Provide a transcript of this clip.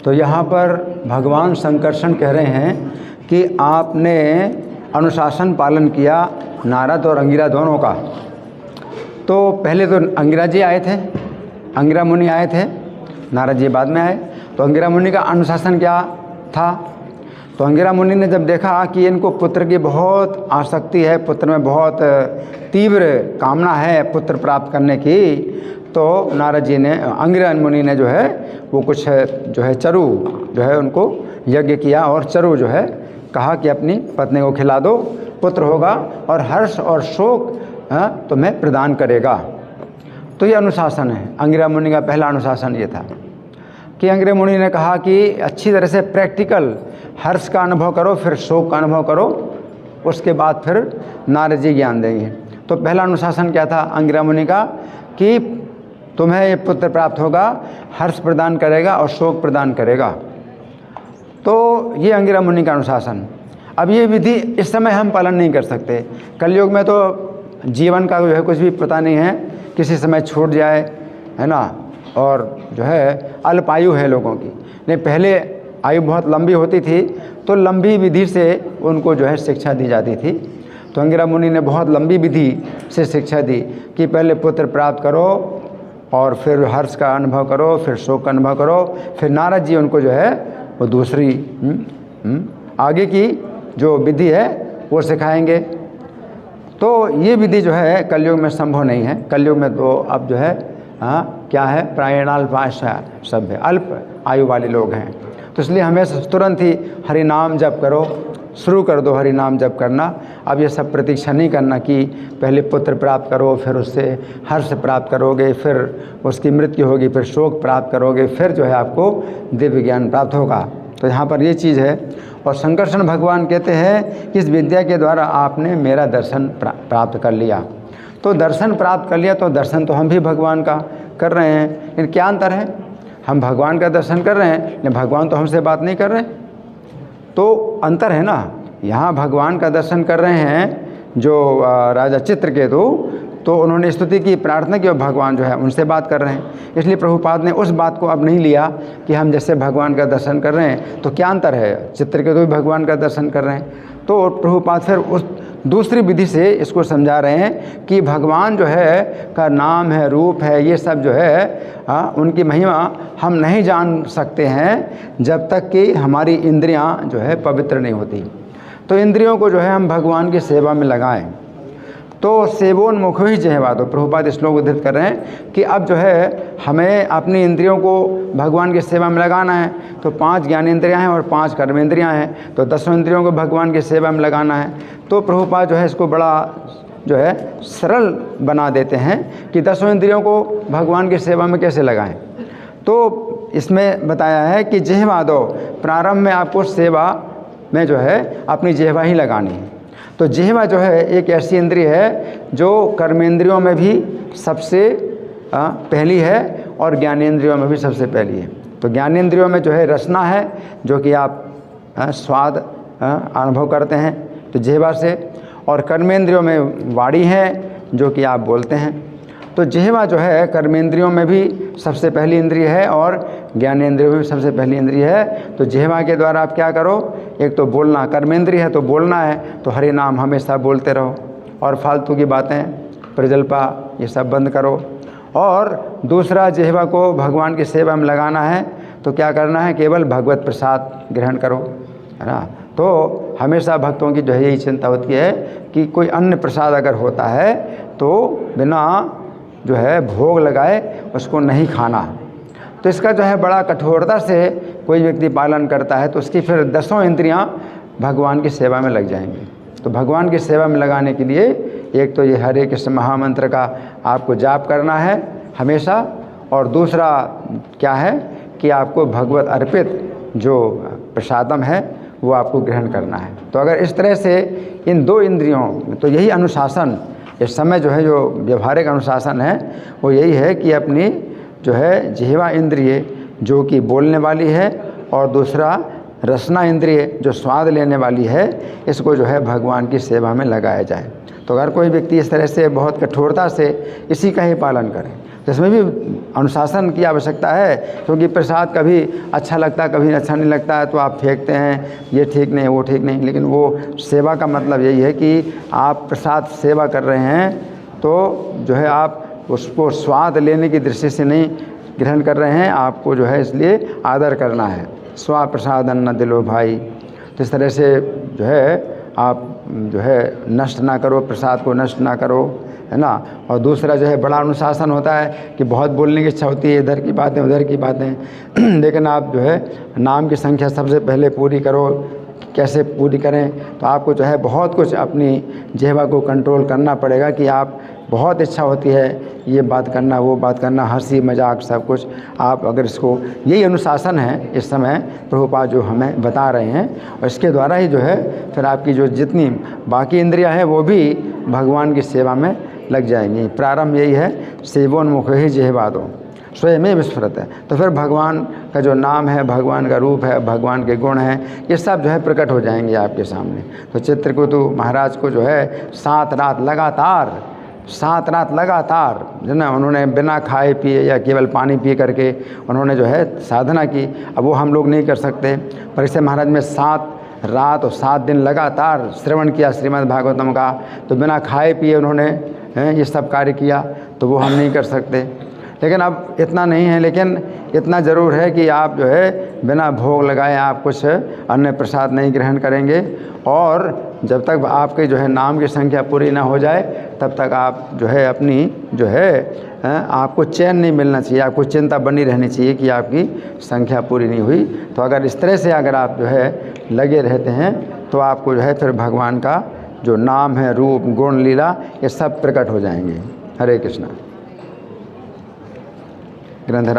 तो यहाँ पर भगवान संकर्षण कह रहे हैं कि आपने अनुशासन पालन किया नारद और अंगिरा दोनों का। तो पहले तो अंगिरा जी आए थे, अंगिरा मुनि आए थे, नारद जी बाद में आए। तो अंगिरा मुनि का अनुशासन क्या था? तो अंगिरा मुनि ने जब देखा कि इनको पुत्र की बहुत आसक्ति है, पुत्र में बहुत तीव्र कामना है पुत्र प्राप्त करने की, तो नारद जी ने, अंगिरा मुनि ने जो है वो कुछ जो है चरु जो है उनको यज्ञ किया और चरु जो है कहा कि अपनी पत्नी को खिला दो, पुत्र होगा और हर्ष और शोक तुम्हें प्रदान करेगा। तो ये अनुशासन है। अंगिरा मुनि का पहला अनुशासन ये था कि अंगिरा मुनि ने कहा कि अच्छी तरह से प्रैक्टिकल हर्ष का अनुभव करो, फिर शोक का अनुभव करो, उसके बाद फिर नारद जी ज्ञान देंगे। तो पहला अनुशासन क्या था अंगिरा मुनि का कि तुम्हें ये पुत्र प्राप्त होगा, हर्ष प्रदान करेगा और शोक प्रदान करेगा। तो ये अंगिरा मुनि का अनुशासन। अब ये विधि इस समय हम पालन नहीं कर सकते। कलयुग में तो जीवन का जो है कुछ भी पता नहीं है, किसी समय छूट जाए, है ना, और जो है अल्प आयु है लोगों की। नहीं, पहले आयु बहुत लंबी होती थी, तो लंबी विधि से उनको जो है शिक्षा दी जाती थी। तो अंगिरा मुनि ने बहुत लंबी विधि से शिक्षा दी कि पहले पुत्र प्राप्त करो और फिर हर्ष का अनुभव करो, फिर शोक का अनुभव करो। फिर नारद जी उनको जो है वो दूसरी आगे की जो विधि है वो सिखाएंगे। तो ये विधि जो है कलयुग में संभव नहीं है। कलयुग में तो अब जो है क्या है, प्रायणाल्पाश सब है, अल्प आयु वाले लोग हैं। तो इसलिए हमें तुरंत ही हरि नाम जप करो, शुरू कर दो हरि नाम जप करना। अब ये सब प्रतीक्षा नहीं करना कि पहले पुत्र प्राप्त करो, फिर उससे हर्ष प्राप्त करोगे, फिर उसकी मृत्यु होगी, फिर शोक प्राप्त करोगे, फिर जो है आपको दिव्य ज्ञान प्राप्त होगा। तो यहाँ पर ये चीज़ है। और संकर्षण भगवान कहते हैं कि इस विद्या के द्वारा आपने मेरा दर्शन प्राप्त कर लिया। तो दर्शन प्राप्त कर लिया, तो दर्शन तो हम भी भगवान का कर रहे हैं, लेकिन क्या अंतर है? हम भगवान का दर्शन कर रहे हैं, लेकिन भगवान तो हमसे बात नहीं कर रहे। तो अंतर है ना। यहाँ भगवान का दर्शन कर रहे हैं जो राजा चित्रकेतु, तो उन्होंने स्तुति की, प्रार्थना की और भगवान जो है उनसे बात कर रहे हैं। इसलिए प्रभुपाद ने उस बात को अब नहीं लिया कि हम जैसे भगवान का दर्शन कर रहे हैं तो क्या अंतर है, चित्रकेतु भी भगवान का दर्शन कर रहे हैं। तो प्रभुपाद फिर उस दूसरी विधि से इसको समझा रहे हैं कि भगवान जो है का नाम है, रूप है, ये सब जो है उनकी महिमा हम नहीं जान सकते हैं जब तक कि हमारी इंद्रियां जो है पवित्र नहीं होती। तो इंद्रियों को जो है हम भगवान की सेवा में लगाएं। तो सेवोन्मुखो ही जहवा। तो प्रभुपाद श्लोक उद्धृत कर रहे हैं कि अब जो है हमें अपनी इंद्रियों को भगवान की सेवा में लगाना है। तो 5 ज्ञानेंद्रियां हैं और 5 कर्मेंद्रियां हैं, तो 10 इंद्रियों को भगवान की सेवा में लगाना है। तो प्रभुपाद जो है इसको बड़ा जो है सरल बना देते हैं कि 10 इंद्रियों को भगवान की सेवा में कैसे लगाएं। तो इसमें बताया है कि जिह्वा दो, प्रारंभ में आपको सेवा में जो है अपनी जिह्वा ही लगानी है। तो जिह्वा जो है एक ऐसी इंद्रिय है जो कर्मेंद्रियों में भी सबसे पहली है और ज्ञानेंद्रियों में भी सबसे पहली है। तो ज्ञानेंद्रियों में जो है रसना है, जो कि आप स्वाद अनुभव करते हैं तो जिह्वा से, और कर्मेंद्रियों में वाणी है जो कि आप बोलते हैं। तो जिह्वा जो है कर्मेंद्रियों में भी सबसे पहली इंद्रिय है और ज्ञानेंद्रियों में भी सबसे पहली इंद्रिय है। तो जिह्वा के द्वारा आप क्या करो, एक तो बोलना, कर्मेंद्रिय है तो बोलना है, तो हरि नाम हमेशा बोलते रहो और फालतू की बातें, प्रजल्पा, ये सब बंद करो। और दूसरा, जिह्वा को भगवान की सेवा में लगाना है तो क्या करना है, केवल भगवत प्रसाद ग्रहण करो, है ना। तो हमेशा भक्तों की जो है यही चिंता होती है कि कोई अन्य प्रसाद अगर होता है तो बिना जो है भोग लगाए उसको नहीं खाना। तो इसका जो है बड़ा कठोरता से कोई व्यक्ति पालन करता है तो उसकी फिर 10 इंद्रियां भगवान की सेवा में लग जाएंगी। तो भगवान की सेवा में लगाने के लिए एक तो ये हरे कृष्ण महामंत्र का आपको जाप करना है हमेशा, और दूसरा क्या है कि आपको भगवत अर्पित जो प्रसादम है वो आपको ग्रहण करना है। तो अगर इस तरह से इन 2 इंद्रियों, तो यही अनुशासन इस समय जो है, जो व्यवहारिक अनुशासन है वो यही है कि अपनी जो है जिह्वा इंद्रिय जो कि बोलने वाली है और दूसरा रसना इंद्रिय जो स्वाद लेने वाली है, इसको जो है भगवान की सेवा में लगाया जाए। तो अगर कोई व्यक्ति इस तरह से बहुत कठोरता से इसी का ही पालन करे तो इसमें भी अनुशासन की आवश्यकता है, क्योंकि प्रसाद कभी अच्छा लगता है, कभी अच्छा नहीं लगता है, तो आप फेंकते हैं, ये ठीक नहीं, वो ठीक नहीं। लेकिन वो सेवा का मतलब यही है कि आप प्रसाद सेवा कर रहे हैं तो जो है आप उसको स्वाद लेने की दृष्टि से नहीं ग्रहण कर रहे हैं, आपको जो है इसलिए आदर करना है। स्वा प्रसाद अन्न दिलो भाई। तो इस तरह से जो है आप जो है नष्ट ना करो, प्रसाद को नष्ट ना करो, है ना। और दूसरा जो है बड़ा अनुशासन होता है कि बहुत बोलने की इच्छा होती है, इधर की बातें उधर की बातें लेकिन आप जो है नाम की संख्या सबसे पहले पूरी करो। कैसे पूरी करें, तो आपको जो है बहुत कुछ अपनी जिह्वा को कंट्रोल करना पड़ेगा कि आप बहुत इच्छा होती है ये बात करना, वो बात करना, हंसी मजाक सब कुछ। आप अगर इसको, यही अनुशासन है इस समय प्रभुपाद जो हमें बता रहे हैं, और इसके द्वारा ही जो है फिर आपकी जो जितनी बाकी इंद्रियां हैं वो भी भगवान की सेवा में लग जाएंगी। प्रारंभ यही है, सेवोन्मुख ही जिह्वादो स्वयं में विस्फुरत है। तो फिर भगवान का जो नाम है, भगवान का रूप है, भगवान के गुण हैं, ये सब जो है प्रकट हो जाएंगे आपके सामने। तो चित्रकूट महाराज को जो है 7 रात लगातार जो ना उन्होंने बिना खाए पिए या केवल पानी पी करके उन्होंने जो है साधना की। अब वो हम लोग नहीं कर सकते। परीक्षित महाराज में 7 रात और 7 दिन लगातार श्रवण किया श्रीमद् भागवतम का, तो बिना खाए पिए उन्होंने ये सब कार्य किया, तो वो हम नहीं कर सकते। लेकिन अब इतना नहीं है, लेकिन इतना ज़रूर है कि आप जो है बिना भोग लगाए आप कुछ अन्न प्रसाद नहीं ग्रहण करेंगे, और जब तक आपके जो है नाम की संख्या पूरी ना हो जाए तब तक आप जो है अपनी जो है आपको चैन नहीं मिलना चाहिए, आपको चिंता बनी रहनी चाहिए कि आपकी संख्या पूरी नहीं हुई। तो अगर इस तरह से अगर आप जो है लगे रहते हैं तो आपको जो है फिर भगवान का जो नाम है, रूप, गुण, लीला, ये सब प्रकट हो जाएंगे। हरे कृष्णा। ग्रंथराज